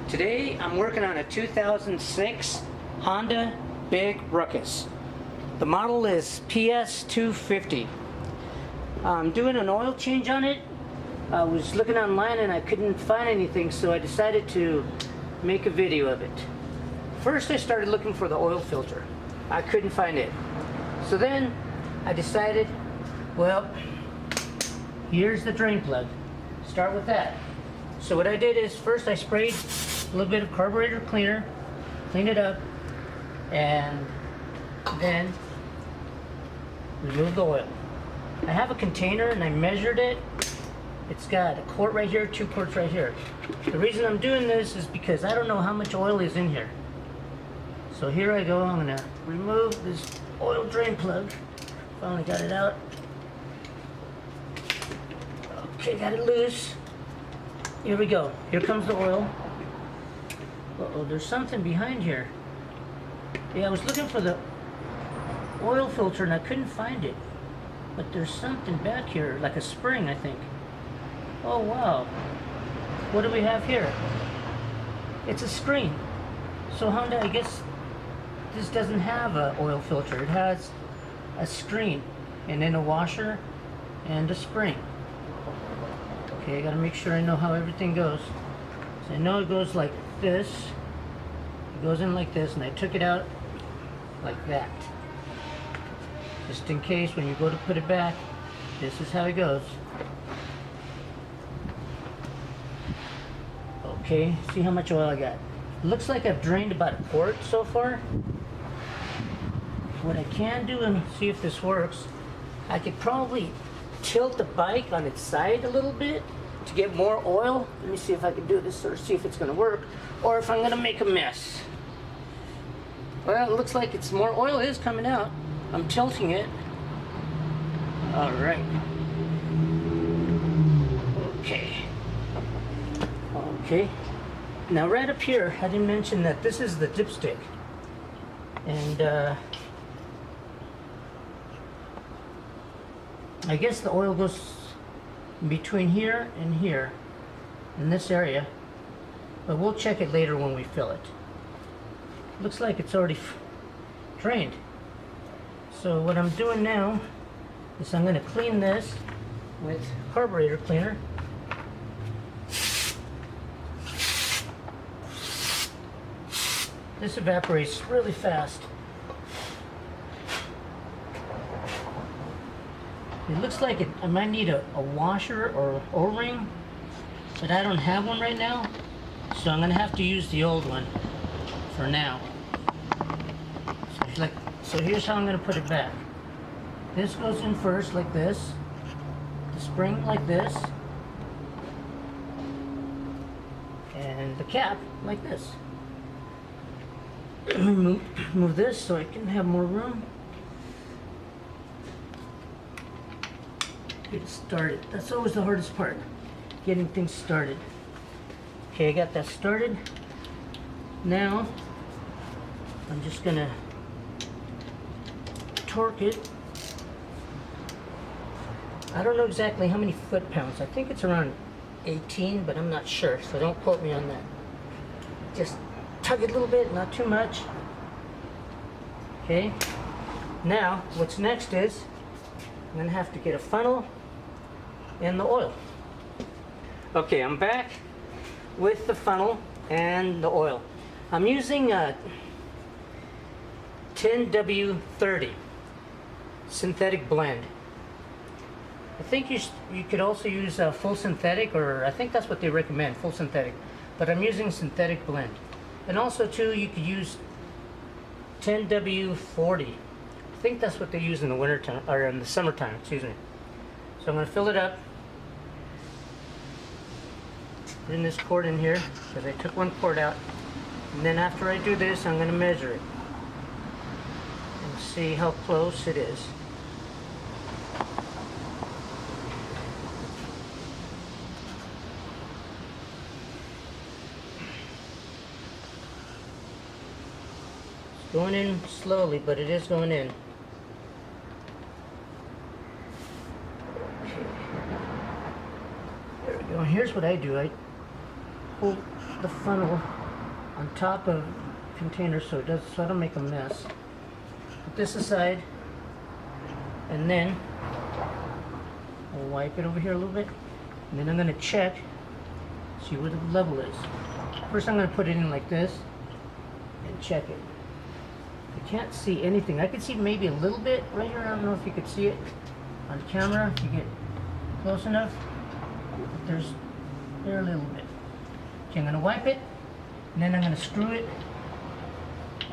Today I'm working on a 2006 Honda Big Ruckus. The model is PS250. I'm doing an oil change on it. I was looking online and I couldn't find anything, so I decided to make a video of it. First I started looking for the oil filter. I couldn't find it. So then I decided, well, here's the drain plug. Start with that. So what I did is first I sprayed a little bit of carburetor cleaner, cleaned it up, and then removed the oil. I have a container and I measured it. It's got a quart right here, 2 quarts right here. The reason I'm doing this is because I don't know how much oil is in here. So here I go, I'm gonna remove this oil drain plug. Finally got it out. Okay, got it loose. Here we go. Here comes the oil. Uh-oh, there's something behind here. Yeah, I was looking for the oil filter and I couldn't find it. But there's something back here, like a spring, I think. Oh, wow. What do we have here? It's a screen. So Honda, I guess this doesn't have an oil filter. It has a screen and then a washer and a spring. Okay, I gotta make sure I know how everything goes. So I know it goes like this. It goes in like this, and I took it out like that. Just in case when you go to put it back, this is how it goes. Okay, see how much oil I got. Looks like I've drained about a quart so far. What I can do, and see if this works, I could probably tilt the bike on its side a little bit to get more oil. Let me see if I can do this or see if it's going to work, or if I'm going to make a mess. Well, it looks like it's more oil is coming out. I'm tilting it. All right. Okay. Okay. Now right up here, I didn't mention that this is the dipstick. And I guess the oil goes between here and here, in this area, but we'll check it later when we fill it. Looks like it's already drained. So what I'm doing now is I'm going to clean this with carburetor cleaner. This evaporates really fast. It looks like I might need a washer or O-ring, but I don't have one right now, so I'm going to have to use the old one for now. So here's how I'm going to put it back. This goes in first like this, the spring like this, and the cap like this. Move this so I can have more room. Get it started. That's always the hardest part, getting things started. Okay, I got that started. Now I'm just gonna torque it. I don't know exactly how many foot-pounds. I think it's around 18, but I'm not sure, so don't quote me on that. Just tug it a little bit, not too much. Okay. Now, what's next is I'm gonna have to get a funnel and the oil. Okay, I'm back with the funnel and the oil. I'm using a 10W30 synthetic blend. I think you could also use full synthetic, or I think that's what they recommend, full synthetic. But I'm using synthetic blend. And also too, you could use 10W40. I think that's what they use in the winter time, or in the summertime, excuse me. So I'm going to fill it up. Put in this quart in here, because I took one quart out. And then after I do this, I'm going to measure it. And see how close it is. It's going in slowly, but it is going in. There we go. Here's what I do. I pull the funnel on top of the container so I don't make a mess. Put this aside, and then I'll wipe it over here a little bit, and then I'm going to check, see what the level is. First I'm going to put it in like this and check it. I can't see anything. I can see maybe a little bit right here. I don't know if you could see it on camera if you get close enough. There's there a little bit. Okay, I'm going to wipe it, and then I'm going to screw it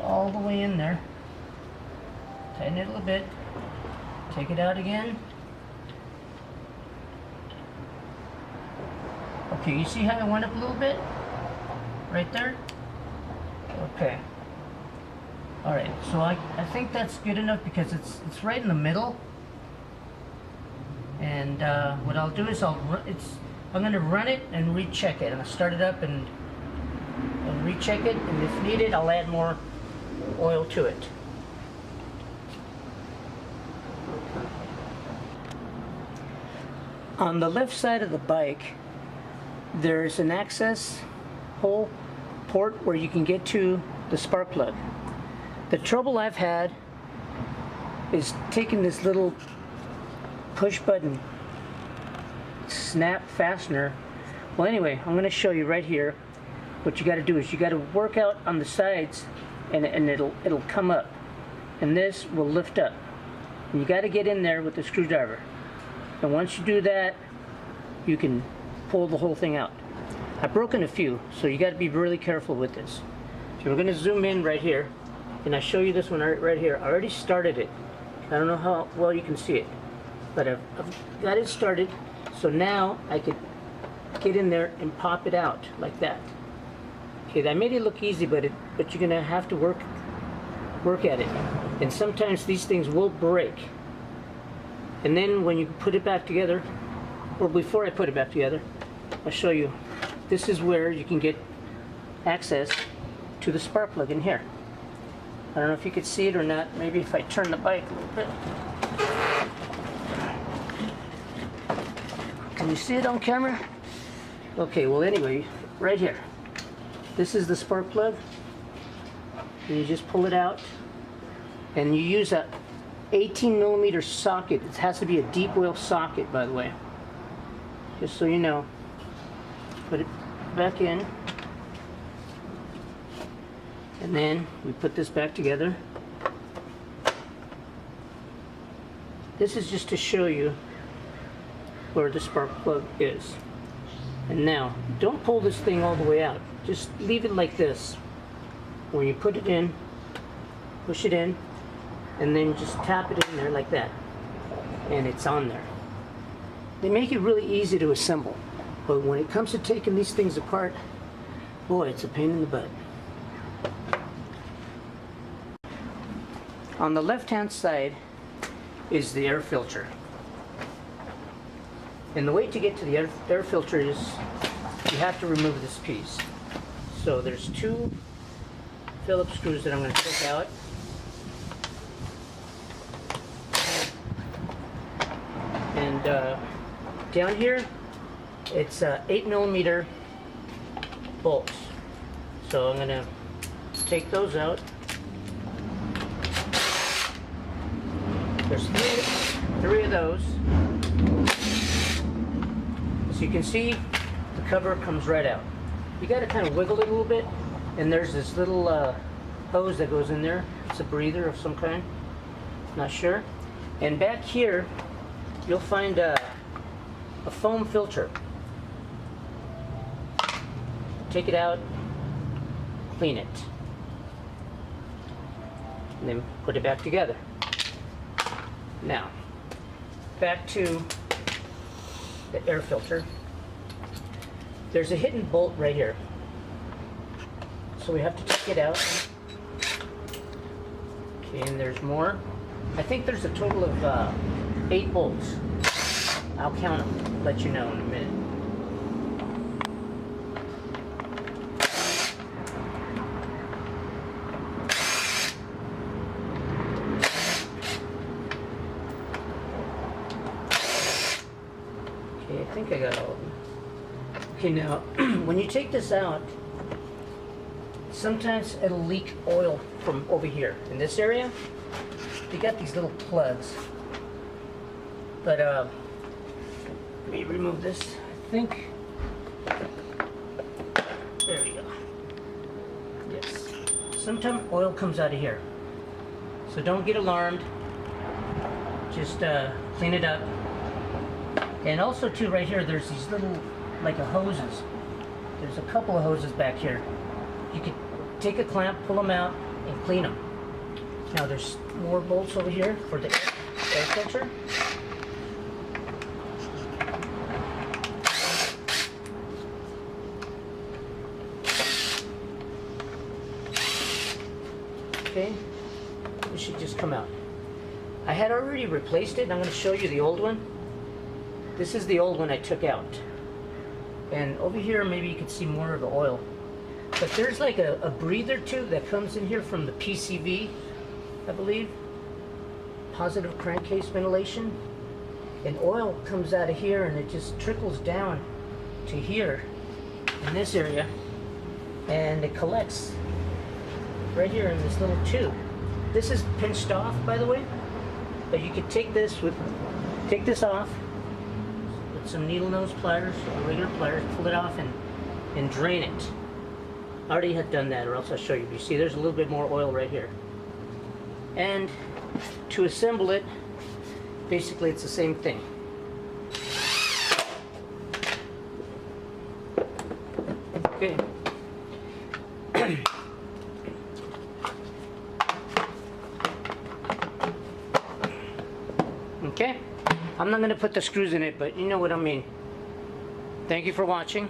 all the way in there. Tighten it a little bit. Take it out again. Okay, you see how it went up a little bit? Right there? Okay. Alright, so I think that's good enough because it's right in the middle. And what I'll do is I'm going to run it and recheck it. I'm going to start it up and recheck it, and if needed I'll add more oil to it. On the left side of the bike there's an access hole port where you can get to the spark plug. The trouble I've had is taking this little push button snap fastener. Well, anyway, I'm going to show you right here. What you got to do is you got to work out on the sides, and it'll come up, and this will lift up. And you got to get in there with the screwdriver. And once you do that, you can pull the whole thing out. I've broken a few, so you got to be really careful with this. So we're going to zoom in right here, and I show you this one right here. I already started it. I don't know how well you can see it, but I've got it started. So now I could get in there and pop it out like that. Okay, that made it look easy, but you're gonna have to work at it. And sometimes these things will break. And then when you put it back together, or before I put it back together, I'll show you. This is where you can get access to the spark plug in here. I don't know if you could see it or not. Maybe if I turn the bike a little bit. Can you see it on camera? Okay, well anyway, right here. This is the spark plug. And you just pull it out. And you use a 18mm socket. It has to be a deep well socket, by the way. Just so you know. Put it back in. And then we put this back together. This is just to show you where the spark plug is. And now, don't pull this thing all the way out. Just leave it like this. When you put it in, push it in, and then just tap it in there like that. And it's on there. They make it really easy to assemble. But when it comes to taking these things apart, boy, it's a pain in the butt. On the left-hand side is the air filter. And the way to get to the air filter is you have to remove this piece. So there's two Phillips screws that I'm going to take out. And down here, it's 8mm bolts. So I'm going to take those out. There's three of those. As you can see, the cover comes right out. You got to kind of wiggle it a little bit, and there's this little hose that goes in there. It's a breather of some kind. Not sure. And back here, you'll find a foam filter. Take it out, clean it, and then put it back together. Now, back to the air filter. There's a hidden bolt right here. So we have to take it out. Okay, and there's more. I think there's a total of 8 bolts. I'll count them, let you know in a minute. I think I got all of them. Okay, now, when you take this out, sometimes it'll leak oil from over here. In this area, you got these little plugs. But let me remove this, I think. There we go. Yes. Sometimes oil comes out of here. So don't get alarmed. Just clean it up. And also too, right here, there's these little, like hoses. There's a couple of hoses back here. You could take a clamp, pull them out, and clean them. Now there's more bolts over here for the air filter. Okay, this should just come out. I had already replaced it, and I'm going to show you the old one. This is the old one I took out. And over here, maybe you can see more of the oil. But there's like a breather tube that comes in here from the PCV, I believe. Positive crankcase ventilation. And oil comes out of here, and it just trickles down to here in this area. And it collects right here in this little tube. This is pinched off, by the way, but you could take this off with some needle nose pliers or regular pliers, pull it off and drain it. I already had done that, or else I'll show you. You see there's a little bit more oil right here. And to assemble it, basically it's the same thing. Okay. Okay, I'm not going to put the screws in it, but you know what I mean. Thank you for watching.